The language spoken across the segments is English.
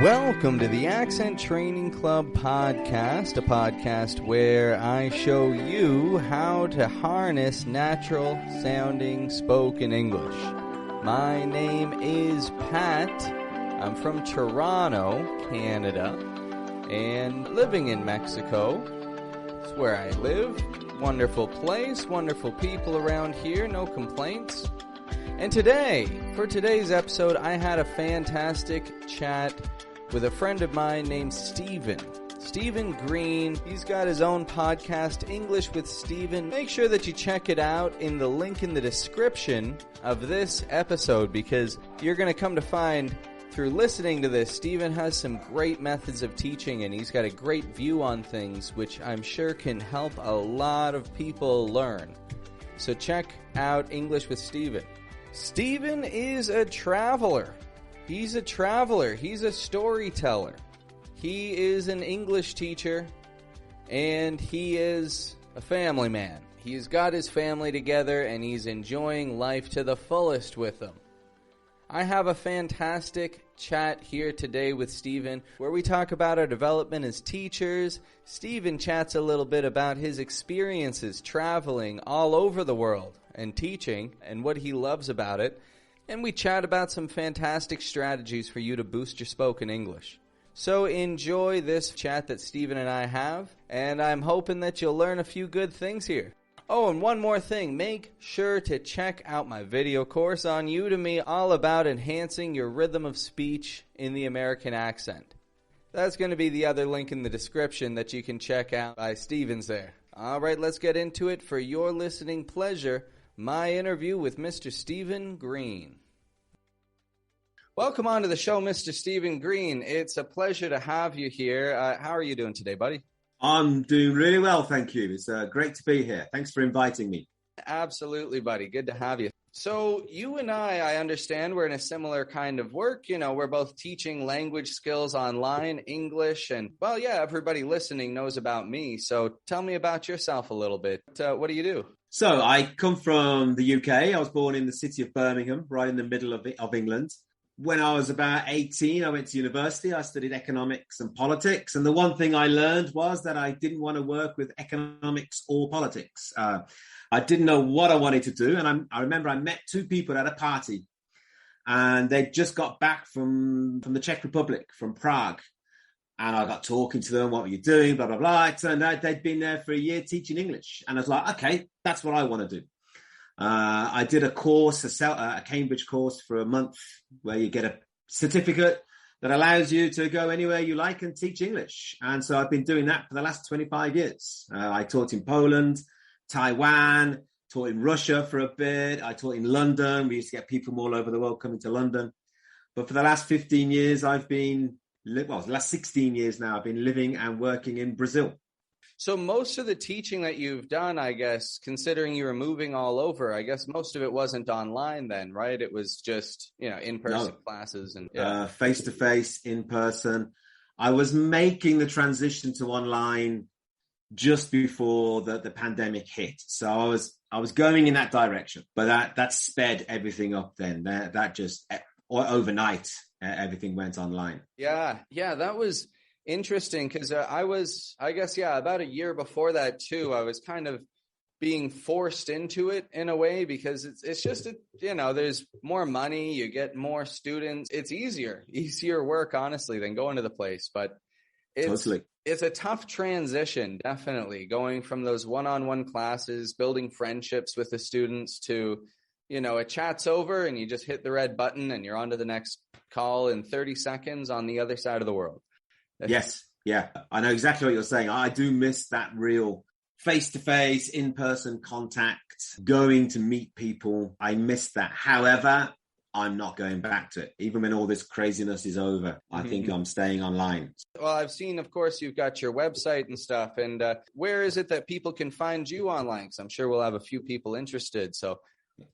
Welcome to the Accent Training Club podcast, a podcast where I show you how to harness natural sounding spoken English. My name is Pat. I'm from Toronto, Canada, and living in Mexico. It's where I live. Wonderful place, wonderful people around here, no complaints. And today, for today's episode, I had a fantastic chat with a friend of mine named Stephen Greene. He's got his own podcast, English with Stephen. Make sure that you check it out in the link in the description of this episode, because you're going to come to find through listening to this, Stephen has some great methods of teaching, and he's got a great view on things, which I'm sure can help a lot of people learn. So check out English with Stephen. Stephen is a traveler. He's a storyteller. He is an English teacher, and he is a family man. He's got his family together, and he's enjoying life to the fullest with them. I have a fantastic chat here today with Stephen, where we talk about our development as teachers. Stephen chats a little bit about his experiences traveling all over the world and teaching, and what he loves about it. And we chat about some fantastic strategies for you to boost your spoken English. So enjoy this chat that Stephen and I have, and I'm hoping that you'll learn a few good things here. Oh, and one more thing, make sure to check out my video course on Udemy all about enhancing your rhythm of speech in the American accent. That's going to be the other link in the description that you can check out by Stephen's there. All right, let's get into it. For your listening pleasure, my interview with Mr. Stephen Greene. Welcome on to the show, Mr. Stephen Greene. It's a pleasure to have you here. How are you doing today, buddy? I'm doing really well, thank you. It's great to be here. Thanks for inviting me. Absolutely, buddy. Good to have you. So you and I understand we're in a similar kind of work. You know, we're both teaching language skills online, English, and, well, yeah, everybody listening knows about me. So tell me about yourself a little bit. What do you do? So I come from the UK. I was born in the city of Birmingham, right in the middle of England. When I was about 18, I went to university. I studied economics and politics. And the one thing I learned was that I didn't want to work with economics or politics. I didn't know what I wanted to do. And I remember I met two people at a party, and they just got back from the Czech Republic, from Prague. And I got talking to them, what were you doing, blah, blah, blah. It turned out they'd been there for a year teaching English. And I was like, okay, that's what I want to do. I did a course, a Cambridge course for a month, where you get a certificate that allows you to go anywhere you like and teach English. And so I've been doing that for the last 25 years. I taught in Poland, Taiwan, taught in Russia for a bit. I taught in London. We used to get people from all over the world coming to London. But for the last 15 years, the last 16 years now, I've been living and working in Brazil. So most of the teaching that you've done, I guess, considering you were moving all over, I guess most of it wasn't online then, right? It was just, in-person classes and face-to-face, in-person. I was making the transition to online just before the pandemic hit. So I was going in that direction, but that sped everything up then. That just overnight, everything went online. Yeah, that was interesting, because about a year before that too, I was kind of being forced into it in a way, because it's just, there's more money, you get more students. It's easier work, honestly, than going to the place. But it's a tough transition, definitely, going from those one-on-one classes, building friendships with the students to, a chat's over and you just hit the red button and you're on to the next call in 30 seconds on the other side of the world. Yes. Yeah. I know exactly what you're saying. I do miss that real face-to-face, in-person contact, going to meet people. I miss that. However, I'm not going back to it. Even when all this craziness is over, I think I'm staying online. Well, I've seen, of course, you've got your website and stuff. And where is it that people can find you online? Because I'm sure we'll have a few people interested. So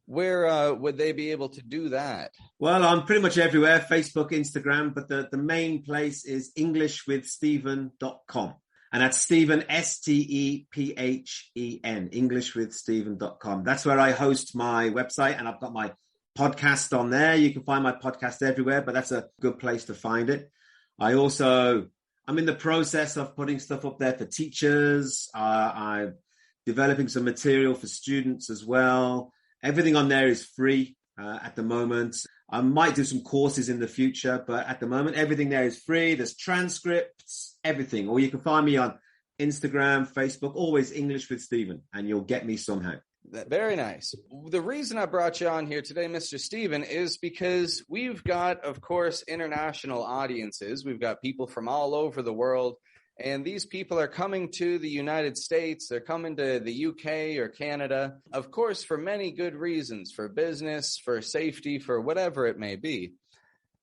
where would they be able to do that? Well, I'm pretty much everywhere, Facebook, Instagram, but the main place is englishwithstephen.com. And that's Stephen, Stephen, englishwithstephen.com. That's where I host my website, and I've got my podcast on there. You can find my podcast everywhere, but that's a good place to find it. I'm in the process of putting stuff up there for teachers. I'm developing some material for students as well. Everything on there is free at the moment. I might do some courses in the future, but at the moment, everything there is free. There's transcripts, everything. Or you can find me on Instagram, Facebook, always English with Stephen, and you'll get me somehow. Very nice. The reason I brought you on here today, Mr. Stephen, is because we've got, of course, international audiences. We've got people from all over the world, and these people are coming to the United States. They're coming to the UK or Canada, of course, for many good reasons, for business, for safety, for whatever it may be.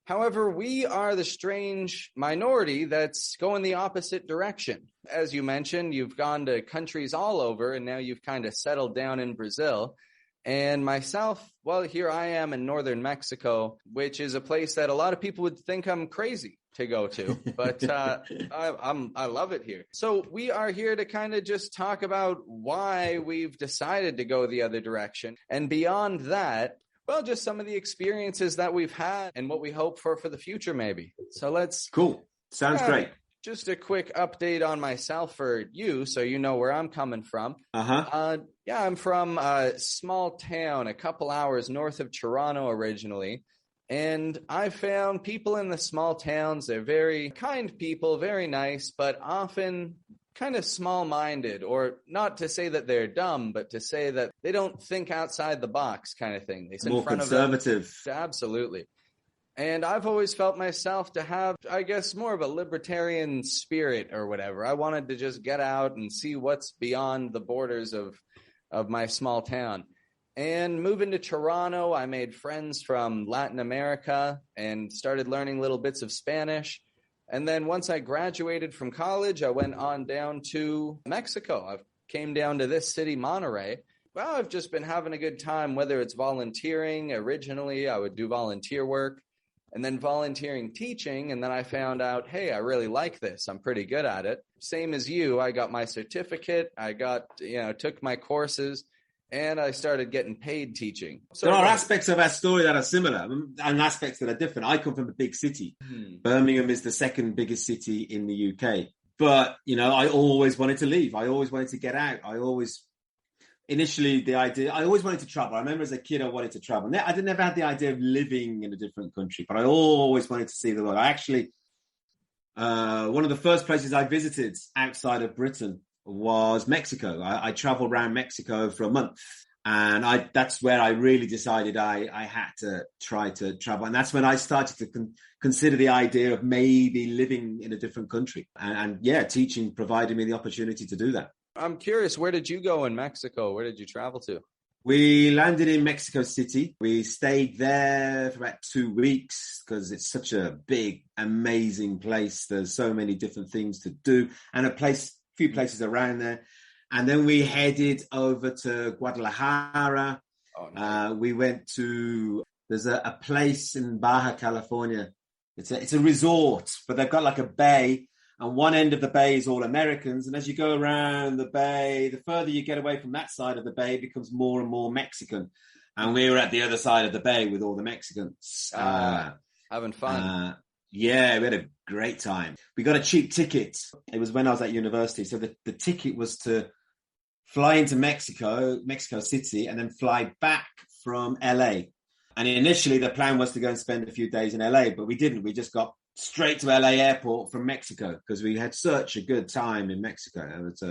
However, we are the strange minority that's going the opposite direction. As you mentioned, you've gone to countries all over, and now you've kind of settled down in Brazil. And myself, well, here I am in northern Mexico, which is a place that a lot of people would think I'm crazy to go to. But I love it here. So we are here to kind of just talk about why we've decided to go the other direction. And beyond that, well, just some of the experiences that we've had and what we hope for the future, maybe. So let's... Cool. Sounds great. Just a quick update on myself for you, so you know where I'm coming from. I'm from a small town a couple hours north of Toronto originally. And I found people in the small towns, they're very kind people, very nice, but often kind of small-minded, or not to say that they're dumb, but to say that they don't think outside the box kind of thing. They sit more in front conservative. Of them. Absolutely. And I've always felt myself to have, I guess, more of a libertarian spirit or whatever. I wanted to just get out and see what's beyond the borders of my small town. And moving to Toronto, I made friends from Latin America and started learning little bits of Spanish. And then once I graduated from college, I went on down to Mexico. I came down to this city, Monterrey. Well, I've just been having a good time, whether it's volunteering. Originally, I would do volunteer work and then volunteering teaching. And then I found out, hey, I really like this. I'm pretty good at it. Same as you, I got my certificate. I took my courses. And I started getting paid teaching. So there are aspects of our story that are similar and aspects that are different. I come from a big city. Birmingham is the second biggest city in the UK. But, I always wanted to leave. I always wanted to get out. I always wanted to travel. I remember as a kid, I wanted to travel. I never had the idea of living in a different country, but I always wanted to see the world. I actually, one of the first places I visited outside of Britain was Mexico. I traveled around Mexico for a month, and that's where I really decided I had to try to travel. And that's when I started to consider the idea of maybe living in a different country. And teaching provided me the opportunity to do that. I'm curious, where did you go in Mexico? Where did you travel to? We landed in Mexico City. We stayed there for about 2 weeks because it's such a big, amazing place. There's so many different things to do, and few places around there. And then we headed over to Guadalajara. Oh, nice. We went to, there's a place in Baja California. It's a resort, but they've got like a bay, and one end of the bay is all Americans. And as you go around the bay, the further you get away from that side of the bay, it becomes more and more Mexican. And we were at the other side of the bay with all the Mexicans. Having fun. Yeah, we had a great time. We got a cheap ticket. It was when I was at university. So the ticket was to fly into Mexico City, and then fly back from LA. And initially the plan was to go and spend a few days in LA, but we didn't. We just got straight to LA airport from Mexico because we had such a good time in Mexico. It was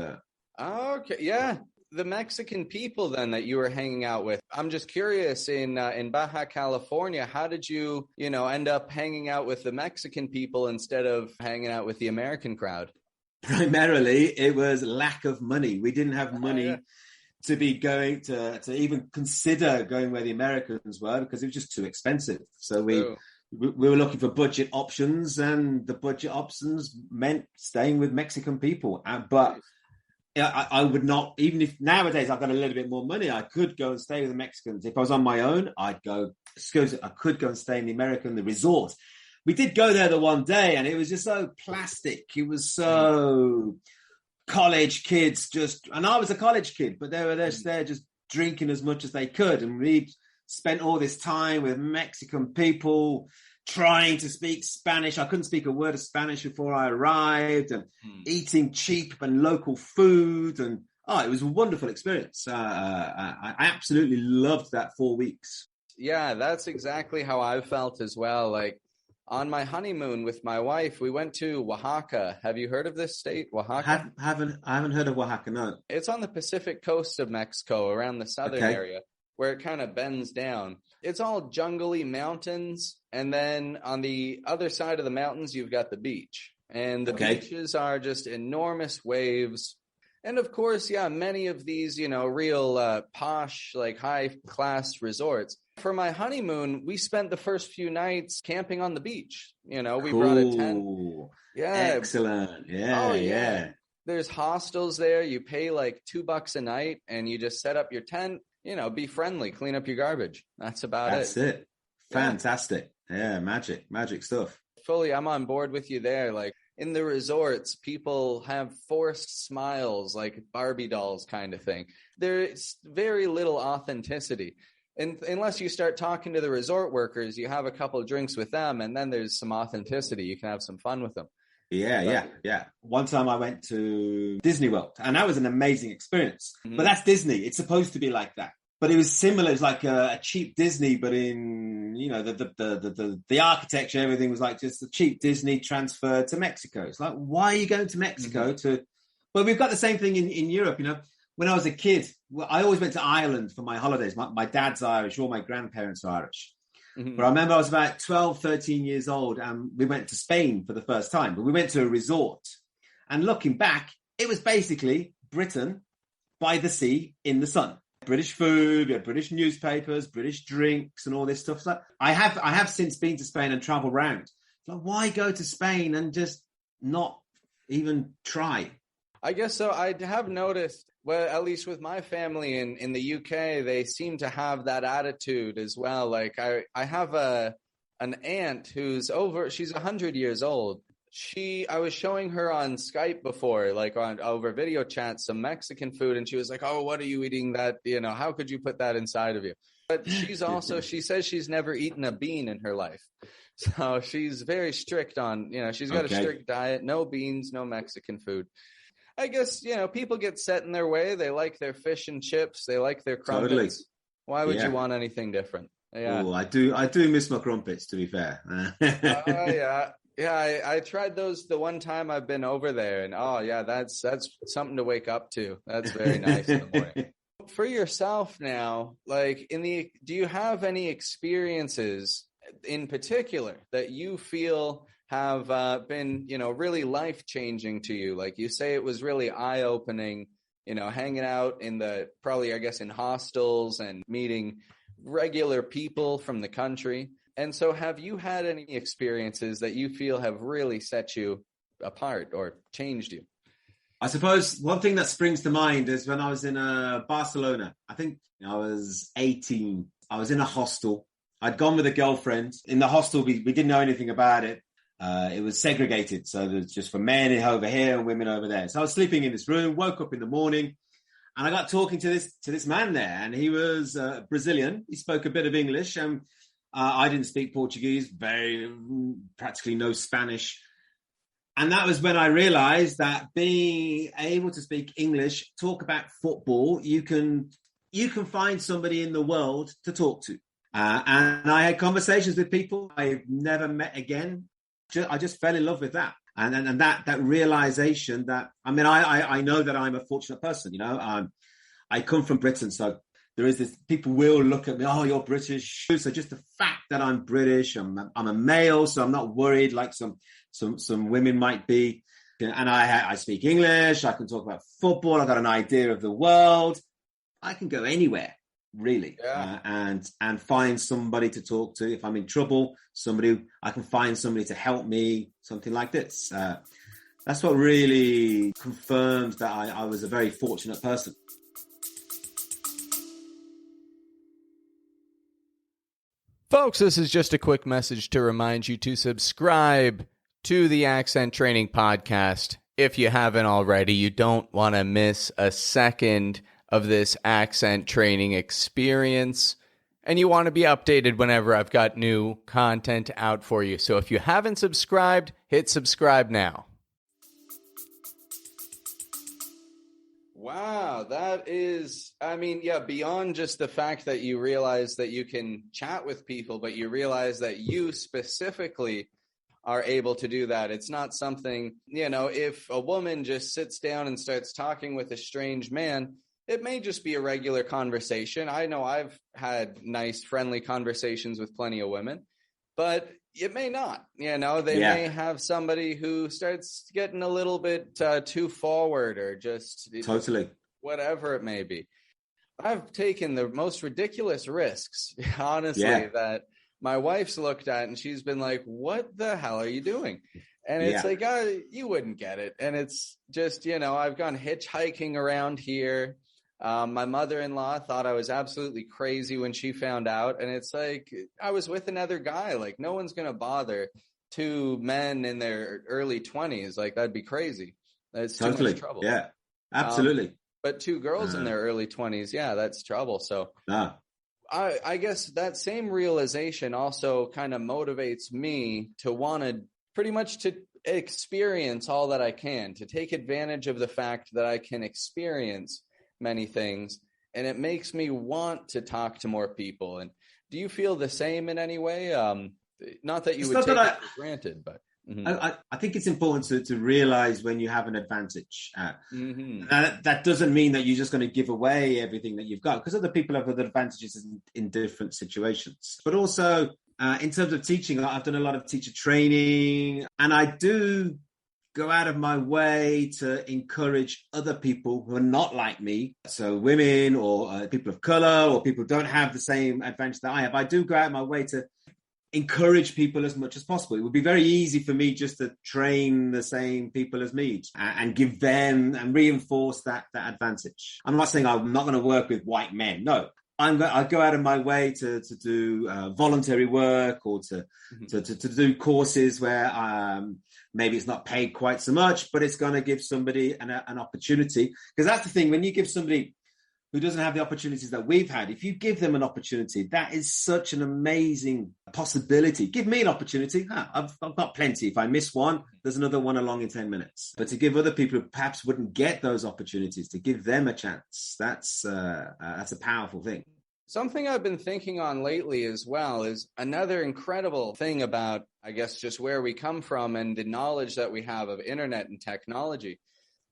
okay, yeah. The Mexican people then that you were hanging out with, I'm just curious, in Baja California, how did you end up hanging out with the Mexican people instead of hanging out with the American crowd? Primarily, it was lack of money. We didn't have money to be going to even consider going where the Americans were because it was just too expensive. So we were looking for budget options, and the budget options meant staying with Mexican people. But I would not, even if nowadays I've got a little bit more money, I could go and stay with the Mexicans. If I was on my own, I could go and stay in the resort. We did go there the one day, and it was just so plastic. It was so college kids and I was a college kid, but they were there just drinking as much as they could. And we spent all this time with Mexican people trying to speak Spanish. I couldn't speak a word of Spanish before I arrived, and eating cheap and local food. And it was a wonderful experience. I absolutely loved that 4 weeks. Yeah, that's exactly how I felt as well. Like on my honeymoon with my wife, we went to Oaxaca. Have you heard of this state, Oaxaca? I haven't heard of Oaxaca, no. It's on the Pacific coast of Mexico, around the southern area, where it kind of bends down. It's all jungly mountains, and then on the other side of the mountains, you've got the beach. And the beaches are just enormous waves. And of course, many of these, real posh, like high-class resorts. For my honeymoon, we spent the first few nights camping on the beach. We brought a tent. Yeah. Excellent. Yeah, yeah. There's hostels there. You pay like $2 a night, and you just set up your tent. Be friendly, clean up your garbage. That's about it. That's it. Fantastic. Yeah, magic stuff. Fully, I'm on board with you there. Like in the resorts, people have forced smiles, like Barbie dolls kind of thing. There's very little authenticity. And unless you start talking to the resort workers, you have a couple of drinks with them, and then there's some authenticity. You can have some fun with them. Yeah. One time I went to Disney World, and that was an amazing experience. But that's Disney. It's supposed to be like that. But it was similar. It was like a cheap Disney, but in, the architecture, everything was like just a cheap Disney transferred to Mexico. It's like, why are you going to Mexico But we've got the same thing in Europe, When I was a kid, I always went to Ireland for my holidays. My dad's Irish, all my grandparents are Irish. But I remember I was about 12, 13 years old, and we went to Spain for the first time. But we went to a resort. And looking back, it was basically Britain by the sea in the sun. British food, we had British newspapers, British drinks, and all this stuff. So I have since been to Spain and traveled around. So why go to Spain and just not even try? I guess so. I have noticed, well, at least with my family in the UK, they seem to have that attitude as well. Like I have an aunt who's she's 100 years old. I was showing her on Skype before, like over video chat, some Mexican food, and she was like, "Oh, what are you eating? That, how could you put that inside of you?" But she says she's never eaten a bean in her life. So she's very strict on, she's got a strict diet, no beans, no Mexican food. I guess, people get set in their way. They like their fish and chips. They like their crumpets. Totally. Why would you want anything different? Yeah. Oh, I do miss my crumpets, to be fair. Yeah. Yeah, I tried those the one time I've been over there, and that's something to wake up to. That's very nice in the morning. For yourself now, like do you have any experiences in particular that you feel have been, really life-changing to you? Like you say, it was really eye-opening, hanging out in in hostels and meeting regular people from the country. And so have you had any experiences that you feel have really set you apart or changed you? I suppose one thing that springs to mind is when I was in Barcelona. I think I was 18. I was in a hostel. I'd gone with a girlfriend. In the hostel, we didn't know anything about it. It was segregated. So there's just for men over here and women over there. So I was sleeping in this room, woke up in the morning, and I got talking to this man there. And he was Brazilian. He spoke a bit of English. And I didn't speak Portuguese, practically no Spanish. And that was when I realized that being able to speak English, talk about football, you can find somebody in the world to talk to. And I had conversations with people I've never met again. I just fell in love with that. And that realization that, I know that I'm a fortunate person, I come from Britain, so there is this, people will look at me, oh, you're British. So just the fact that I'm British, I'm a male, so I'm not worried like some women might be. And I speak English, I can talk about football, I've got an idea of the world. I can go anywhere, really, and find somebody to talk to. If I'm in trouble, I can find somebody to help me, something like this. That's what really confirms that I was a very fortunate person. Folks, this is just a quick message to remind you to subscribe to the Accent Training Podcast. If you haven't already, you don't want to miss a second of this accent training experience. And you want to be updated whenever I've got new content out for you. So if you haven't subscribed, hit subscribe now. Wow, that is, beyond just the fact that you realize that you can chat with people, but you realize that you specifically are able to do that. It's not something, if a woman just sits down and starts talking with a strange man, it may just be a regular conversation. I know I've had nice, friendly conversations with plenty of women, but it may not. They may have somebody who starts getting a little bit too forward or just totally whatever it may be. I've taken the most ridiculous risks, honestly, that my wife's looked at and she's been like, what the hell are you doing? And it's like, you wouldn't get it. And it's just, I've gone hitchhiking around here. My mother-in-law thought I was absolutely crazy when she found out. And it's like, I was with another guy. Like, no one's going to bother two men in their early 20s. Like, that'd be crazy. That's too much trouble. Yeah, absolutely. But two girls in their early 20s, that's trouble. So I guess that same realization also kind of motivates me to want to pretty much to experience all that I can, to take advantage of the fact that I can experience many things, and it makes me want to talk to more people. And do you feel the same in any way? Not that you would take it for granted, but I think it's important to realize when you have an advantage. That doesn't mean that you're just going to give away everything that you've got, because other people have other advantages in different situations. But also in terms of teaching, I've done a lot of teacher training, and I do go out of my way to encourage other people who are not like me. So women or people of color or people who don't have the same advantage that I have. I do go out of my way to encourage people as much as possible. It would be very easy for me just to train the same people as me and give them and reinforce that advantage. I'm not saying I'm not going to work with white men. No. I go out of my way to do voluntary work or to do courses where maybe it's not paid quite so much, but it's going to give somebody an opportunity. Because that's the thing, when you give somebody who doesn't have the opportunities that we've had, if you give them an opportunity, that is such an amazing possibility. Give me an opportunity. I've got plenty. If I miss one, there's another one along in 10 minutes. But to give other people who perhaps wouldn't get those opportunities, to give them a chance, that's a powerful thing. Something I've been thinking on lately as well is another incredible thing about, I guess, just where we come from and the knowledge that we have of internet and technology.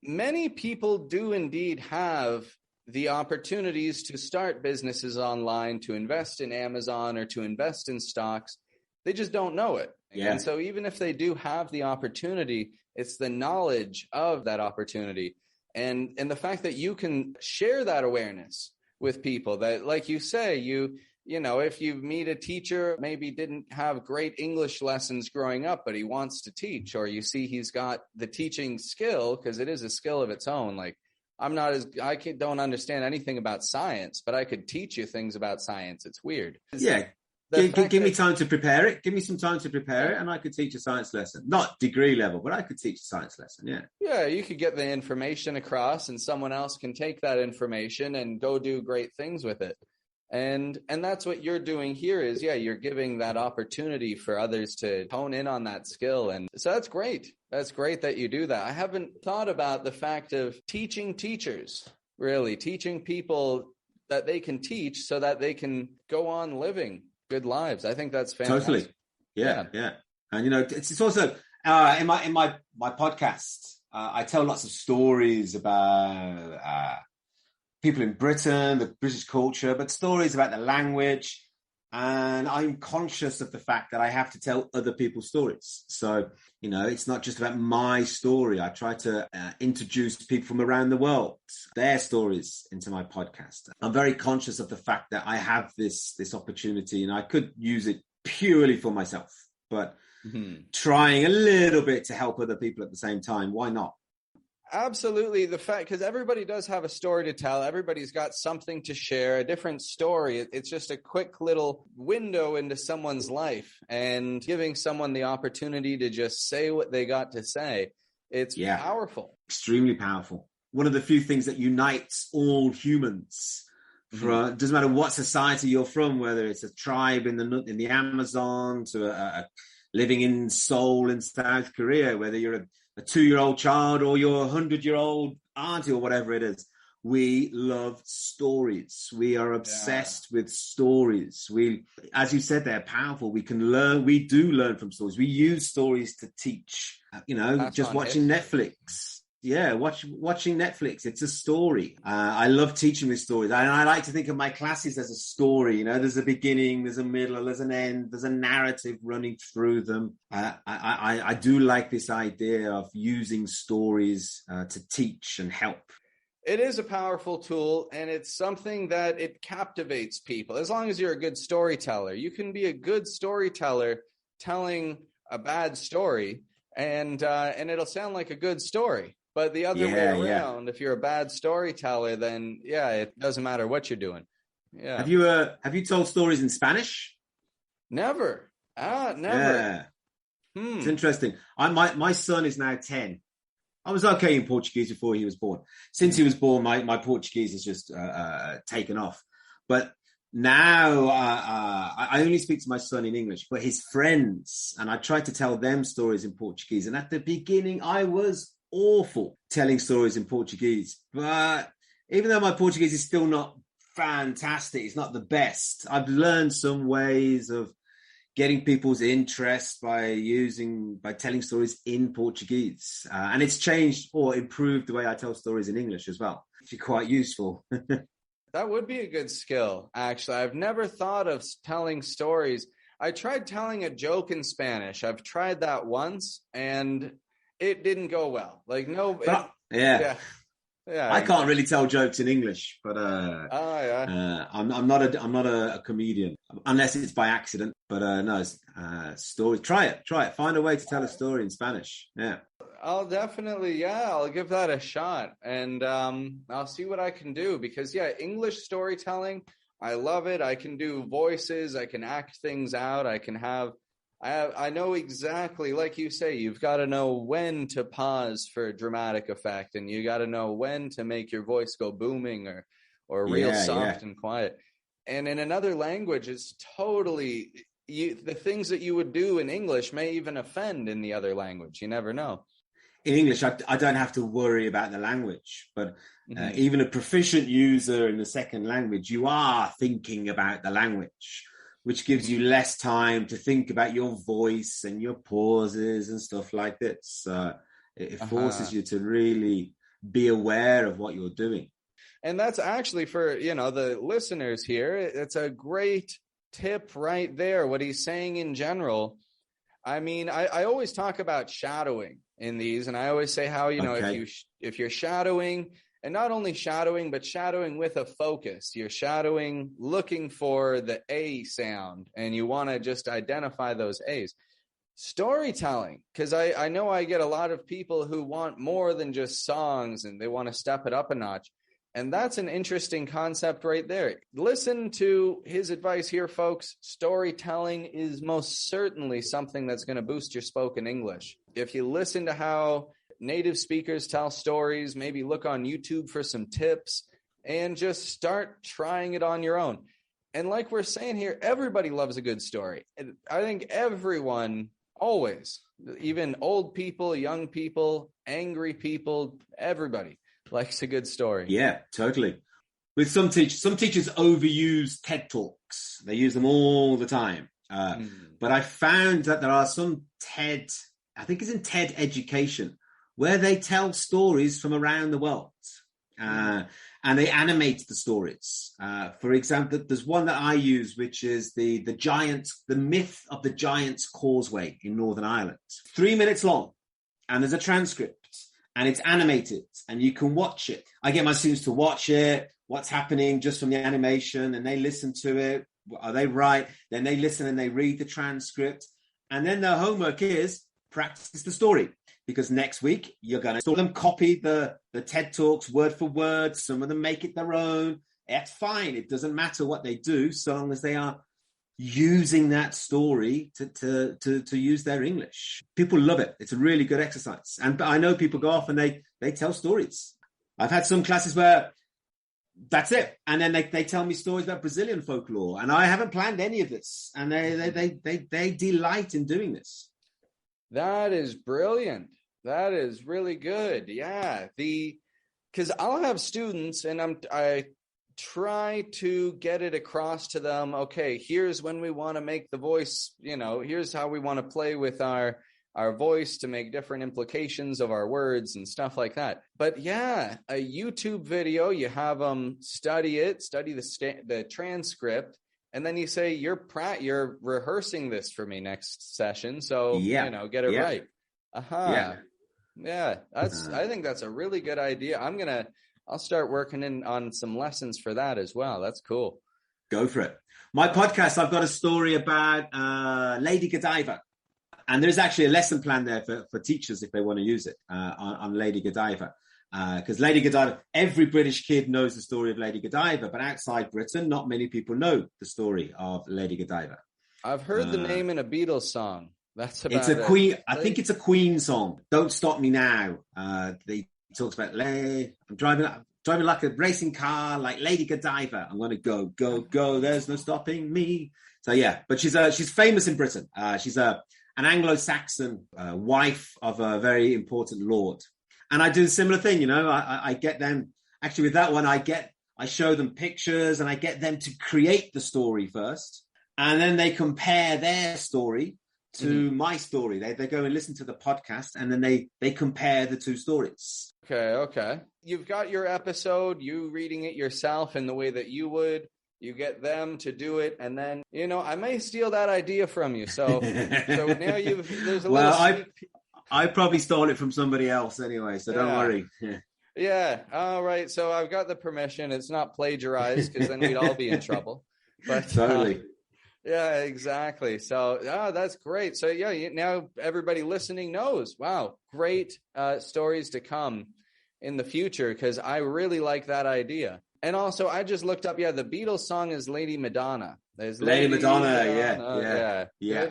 Many people do indeed have the opportunities to start businesses online, to invest in Amazon or to invest in stocks. They just don't know it. Yeah. And so even if they do have the opportunity, it's the knowledge of that opportunity and the fact that you can share that awareness with people that, like you say, you know, if you meet a teacher, maybe didn't have great English lessons growing up, but he wants to teach, or you see he's got the teaching skill, because it is a skill of its own. Like I don't understand anything about science, but I could teach you things about science. It's weird. Yeah. Give me time to prepare it. Give me some time to prepare it, and I could teach a science lesson. Not degree level, but I could teach a science lesson, yeah. Yeah, you could get the information across, and someone else can take that information and go do great things with it. And that's what you're doing here is, you're giving that opportunity for others to hone in on that skill. And so that's great. That's great that you do that. I haven't thought about the fact of teaching teachers, really, teaching people that they can teach so that they can go on living good lives. I think that's fantastic. Totally. Yeah. And, it's also in my podcast, I tell lots of stories about people in Britain, the British culture, but stories about the language. And I'm conscious of the fact that I have to tell other people's stories. So, it's not just about my story. I try to introduce people from around the world, their stories into my podcast. I'm very conscious of the fact that I have this opportunity, and I could use it purely for myself, but trying a little bit to help other people at the same time. Why not? Absolutely. The fact, because everybody does have a story to tell. Everybody's got something to share, a different story. It's just a quick little window into someone's life, and giving someone the opportunity to just say what they got to say. It's powerful. Extremely powerful. One of the few things that unites all humans Doesn't matter what society you're from, whether it's a tribe in the Amazon to a living in Seoul in South Korea, whether you're a 2-year-old child or you're a 100-year-old auntie or whatever it is. We love stories. We are obsessed with stories. As you said, they're powerful. We can learn. We do learn from stories. We use stories to teach. Just watching Netflix. Yeah, watching Netflix. It's a story. I love teaching with stories. And I like to think of my classes as a story. There's a beginning, there's a middle, there's an end, there's a narrative running through them. I do like this idea of using stories to teach and help. It is a powerful tool, and it's something that it captivates people. As long as you're a good storyteller, you can be a good storyteller telling a bad story, and it'll sound like a good story. But the other way around, if you're a bad storyteller, then it doesn't matter what you're doing. Yeah. Have you told stories in Spanish? Never. Never. Yeah. It's interesting. My son is now 10. I was okay in Portuguese before he was born. Since he was born, my Portuguese has just taken off. But now I only speak to my son in English, but his friends, and I try to tell them stories in Portuguese. And at the beginning, I was awful telling stories in Portuguese. But even though my Portuguese is still not fantastic, it's not the best, I've learned some ways of getting people's interest by telling stories in Portuguese. And it's changed or improved the way I tell stories in English as well, which is quite useful. That would be a good skill, actually. I've never thought of telling stories. I tried telling a joke in Spanish. I've tried that once, and it didn't go well. Yeah, I can't really tell jokes in English, but I'm not a comedian unless it's by accident. But no, story. Try it. Find a way to tell a story in Spanish. Yeah, I'll definitely. Yeah, I'll give that a shot, and I'll see what I can do because English storytelling, I love it. I can do voices. I can act things out. I know exactly, like you say, you've got to know when to pause for dramatic effect, and you got to know when to make your voice go booming or real soft and quiet. And in another language, it's totally, the things that you would do in English may even offend in the other language. You never know. In English, I don't have to worry about the language, but even a proficient user in the second language, you are thinking about the language, which gives you less time to think about your voice and your pauses and stuff like this. It forces you to really be aware of what you're doing. And that's actually for, the listeners here, it's a great tip right there, what he's saying in general. I mean, I always talk about shadowing in these, and I always say how, if you're shadowing, and not only shadowing, but shadowing with a focus. You're shadowing, looking for the A sound, and you want to just identify those A's. Storytelling, because I know I get a lot of people who want more than just songs, and they want to step it up a notch. And that's an interesting concept right there. Listen to his advice here, folks. Storytelling is most certainly something that's going to boost your spoken English. If you listen to how native speakers tell stories, maybe look on YouTube for some tips and just start trying it on your own. And like we're saying here, everybody loves a good story. I think everyone always, even old people, young people, angry people, everybody likes a good story. Yeah, totally. With some teachers overuse TED Talks. They use them all the time. But I found that there are some TED, I think it's in TED Education, where they tell stories from around the world and they animate the stories. For example, there's one that I use, which is the myth of the Giant's Causeway in Northern Ireland. 3 minutes long, and there's a transcript, and it's animated, and you can watch it. I get my students to watch it, what's happening just from the animation, and they listen to it. Are they right? Then they listen and they read the transcript, and then their homework is practice the story. Because next week, you're going to some of them copy the TED Talks word for word. Some of them make it their own. That's fine. It doesn't matter what they do, so long as they are using that story to use their English. People love it. It's a really good exercise. And I know people go off and they tell stories. I've had some classes where that's it. And then they tell me stories about Brazilian folklore, and I haven't planned any of this. And they delight in doing this. That is brilliant. That is really good. Yeah. Because I'll have students and I try to get it across to them. Okay, here's when we want to make the voice, here's how we want to play with our voice to make different implications of our words and stuff like that. But yeah, a YouTube video, you have them study the transcript, and then you say, you're rehearsing this for me next session. So, get it right. Yeah. I think that's a really good idea. I'll start working on some lessons for that as well. That's cool. Go for it. My podcast, I've got a story about Lady Godiva. And there's actually a lesson plan there for teachers if they want to use it on Lady Godiva. Because Lady Godiva, every British kid knows the story of Lady Godiva, but outside Britain, not many people know the story of Lady Godiva. I've heard the name in a Beatles song. That's about it's a Queen. I think it's a Queen song. Don't Stop Me Now. They talks about I'm driving like a racing car, like Lady Godiva. I'm going to go, go, go. There's no stopping me. So yeah, but she's famous in Britain. She's an Anglo-Saxon wife of a very important lord. And I do a similar thing, I get them, actually with that one, I show them pictures and I get them to create the story first. And then they compare their story to my story. They go and listen to the podcast and then they compare the two stories. Okay. You've got your episode, you reading it yourself in the way that you would. You get them to do it, and then I may steal that idea from you. So now there's a little. I probably stole it from somebody else anyway, so don't worry. Yeah. All right. So I've got the permission. It's not plagiarized because then we'd all be in trouble. But totally. Yeah, exactly. So that's great. So now everybody listening knows. Wow, great stories to come in the future because I really like that idea. And also, I just looked up. Yeah, the Beatles song is Lady Madonna. There's Lady Madonna. Yeah.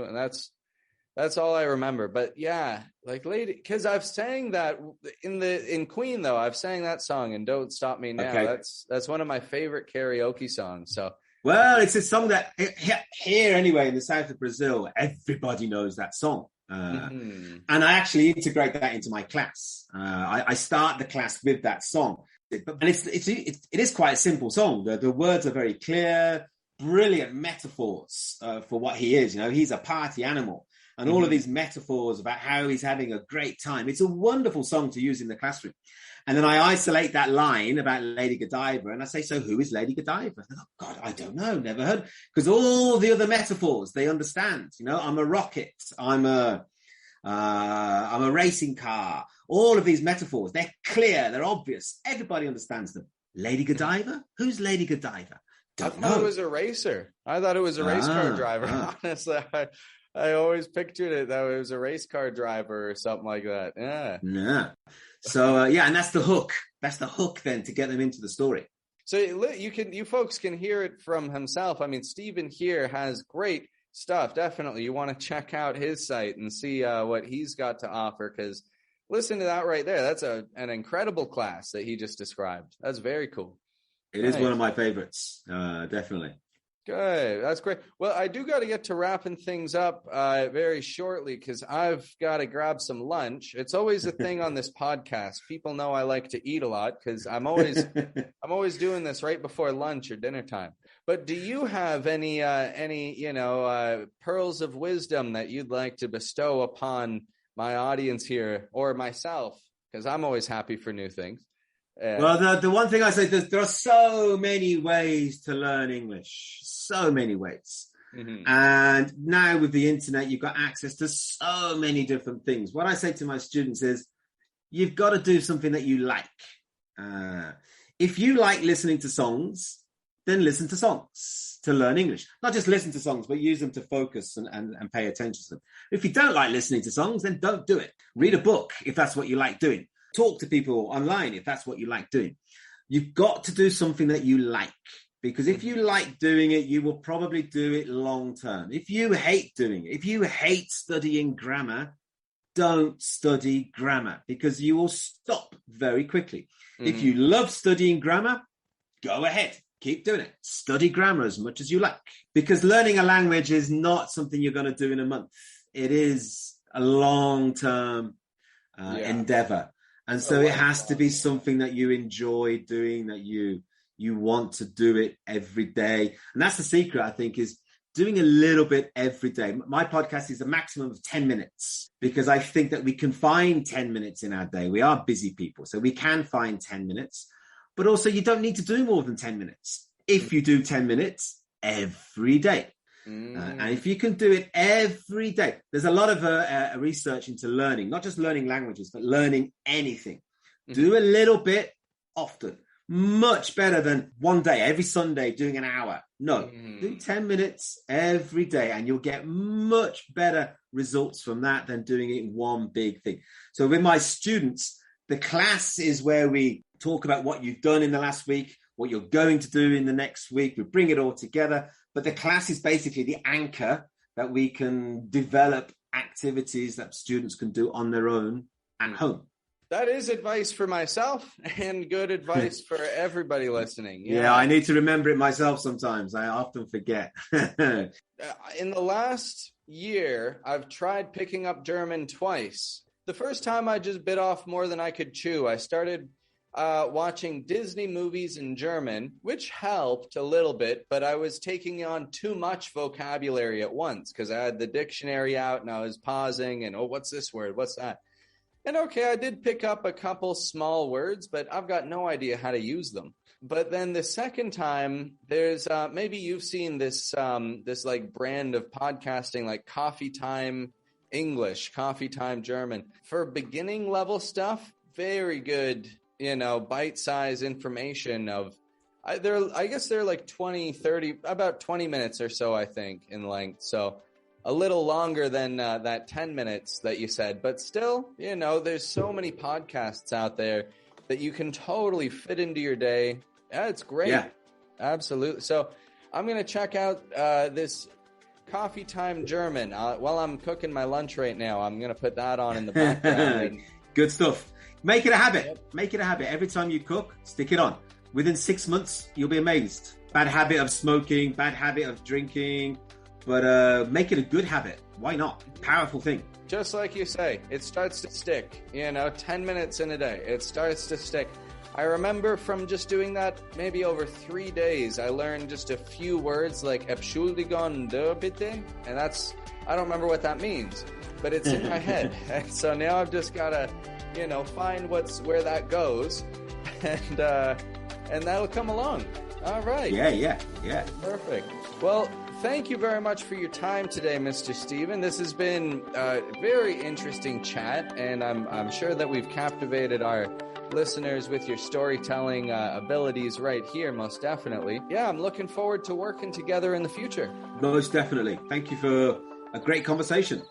And that's all I remember. But yeah, like Lady, because I've sang that in Queen though. I've sang that song and Don't Stop Me Now. Okay. That's one of my favorite karaoke songs. So. Well, it's a song that here anyway in the south of Brazil, everybody knows that song. And I actually integrate that into my class. I start the class with that song. And it is quite a simple song. The words are very clear, brilliant metaphors for what he is. He's a party animal, and all of these metaphors about how he's having a great time. It's a wonderful song to use in the classroom. And then I isolate that line about Lady Godiva, and I say, "So who is Lady Godiva?" Oh, God, I don't know, never heard. Because all the other metaphors they understand. I'm a rocket. I'm a racing car. All of these metaphors, they're clear, they're obvious. Everybody understands them. Lady Godiva? Who's Lady Godiva? I thought it was a racer. I thought it was a race car driver. Honestly, I always pictured it that it was a race car driver or something like that. Yeah. So, and that's the hook. That's the hook then to get them into the story. So you folks can hear it from himself. I mean, Stephen here has great stuff. Definitely. You want to check out his site and see what he's got to offer, because listen to that right there. That's an incredible class that he just described. That's very cool. It is one of my favorites. Definitely. Good. That's great. Well, I do got to get to wrapping things up very shortly because I've got to grab some lunch. It's always a thing on this podcast. People know I like to eat a lot because I'm always doing this right before lunch or dinner time. But do you have any pearls of wisdom that you'd like to bestow upon my audience here or myself? Because I'm always happy for new things. Well, the one thing I say, there are so many ways to learn English, so many ways. Mm-hmm. And now with the internet, you've got access to so many different things. What I say to my students is, you've got to do something that you like. If you like listening to songs, then listen to songs to learn English. Not just listen to songs, but use them to focus and pay attention to them. If you don't like listening to songs, then don't do it. Read a book if that's what you like doing. Talk to people online if that's what you like doing. You've got to do something that you like, because if you like doing it, you will probably do it long term. If you hate doing it, if you hate studying grammar, don't study grammar because you will stop very quickly. If you love studying grammar, go ahead. Keep doing it. Study grammar as much as you like, because learning a language is not something you're going to do in a month. It is a long-term endeavor. And so it has to be something that you enjoy doing, that you want to do it every day. And that's the secret, I think, is doing a little bit every day. My podcast is a maximum of 10 minutes because I think that we can find 10 minutes in our day. We are busy people, so we can find 10 minutes. But also, you don't need to do more than 10 minutes if you do 10 minutes every day. And if you can do it every day, there's a lot of research into learning, not just learning languages, but learning anything. Do a little bit often. Much better than one day, every Sunday, doing an hour. No, do 10 minutes every day, and you'll get much better results from that than doing it in one big thing. So with my students, the class is where we talk about what you've done in the last week, what you're going to do in the next week. We bring it all together. But the class is basically the anchor that we can develop activities that students can do on their own at home. That is advice for myself and good advice for everybody listening. Yeah, I need to remember it myself sometimes. I often forget. In the last year, I've tried picking up German twice. The first time I just bit off more than I could chew. I started watching Disney movies in German, which helped a little bit, but I was taking on too much vocabulary at once because I had the dictionary out and I was pausing and, what's this word? What's that? And okay, I did pick up a couple small words, but I've got no idea how to use them. But then the second time, there's maybe you've seen this like brand of podcasting, like Coffee Time English, Coffee Time German. For beginning level stuff, very good, bite-sized information of, I guess they're like 20, 30, about 20 minutes or so, I think, in length. So a little longer than that 10 minutes that you said. But still, there's so many podcasts out there that you can totally fit into your day. Yeah, it's great. Yeah. Absolutely. So I'm going to check out this Coffee Time German. While I'm cooking my lunch right now, I'm going to put that on in the background. Good stuff. Make it a habit. Yep. Make it a habit. Every time you cook, stick it on. Within 6 months, you'll be amazed. Bad habit of smoking, bad habit of drinking, but make it a good habit. Why not? Powerful thing. Just like you say, it starts to stick. 10 minutes in a day, it starts to stick. I remember from just doing that maybe over 3 days, I learned just a few words like Entschuldigung bitte, and I don't remember what that means, but it's in my head. And so now I've just got to, find where that goes, and that'll come along. All right. Yeah. Perfect. Well, thank you very much for your time today, Mr. Stephen. This has been a very interesting chat, and I'm sure that we've captivated our listeners with your storytelling abilities right here, most definitely. Yeah, I'm looking forward to working together in the future. Most definitely. Thank you for a great conversation.